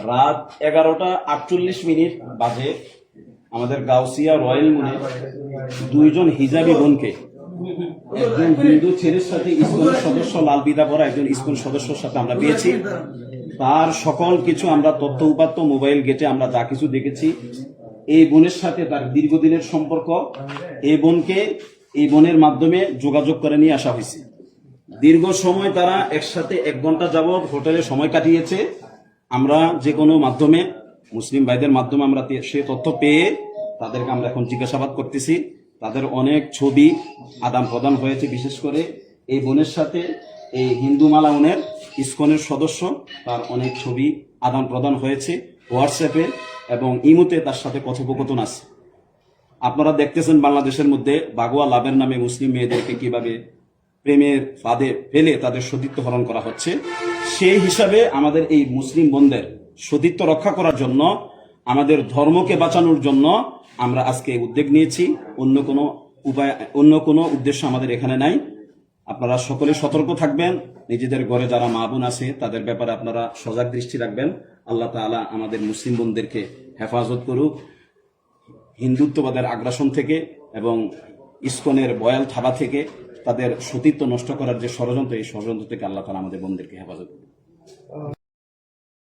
রাত 11:48 বাজে আমাদের গাউসিয়া রয়্যাল মুনে দুইজন হিজাবি বোনকে একজন হিন্দু ছেলের সাথে ইসকনের সদস্য লাল বিদা পরা একজন ইসকন সদস্যের সাথে আমরা পেয়েছি। তার সকল কিছু আমরা তথ্য উপাত্ত মোবাইল গেটে আমরা যা কিছু দেখেছি, এই বোনের সাথে তার দীর্ঘদিনের সম্পর্ক, এই বোনকে এই বোনের মাধ্যমে যোগাযোগ করে নিয়ে আসা হয়েছে। দীর্ঘ সময় তারা একসাথে 1 ঘন্টা যাবৎ হোটেলে সময় কাটিয়েছে। আমরা যে কোনো মাধ্যমে মুসলিম ভাইদের মাধ্যমে আমরা সে তথ্য পেয়ে তাদেরকে আমরা এখন জিজ্ঞাসাবাদ করতেছি। তাদের অনেক ছবি আদান প্রদান হয়েছে, বিশেষ করে এই বোনের সাথে এই হিন্দু মালাউনের ইসকনের সদস্য তার অনেক ছবি আদান প্রদান হয়েছে হোয়াটসঅ্যাপে এবং ইমোতে তার সাথে কথোপকথন আছে। আপনারা দেখতেছেন বাংলাদেশের মধ্যে বাগুয়া লাভের নামে মুসলিম মেয়েদেরকে কিভাবে প্রেমের ফাঁদে ফেলে তাদের সতীত্ব হরণ করা হচ্ছে। সেই হিসাবে আমাদের এই মুসলিম বোনদের সতীত্ব রক্ষা করার জন্য, আমাদের ধর্মকে বাঁচানোর জন্য আমরা আজকে উদ্যোগ নিয়েছি। অন্য কোনো উদ্দেশ্য আমাদের এখানে নাই। আপনারা সকলে সতর্ক থাকবেন, নিজেদের ঘরে যারা মা বোন আছে তাদের ব্যাপারে আপনারা সজাগ দৃষ্টি রাখবেন। আল্লাহ তাআলা আমাদের মুসলিম বোনদেরকে হেফাজত করুক হিন্দুত্ববাদের আগ্রাসন থেকে এবং ইসকনের বয়াল থাবা থেকে, তাদের সতীত্ব নষ্ট করার যে ষড়যন্ত্র, এই ষড়যন্ত্র থেকে আল্লাহ তাআলা আমাদের বোনদেরকে হেফাজত করুক।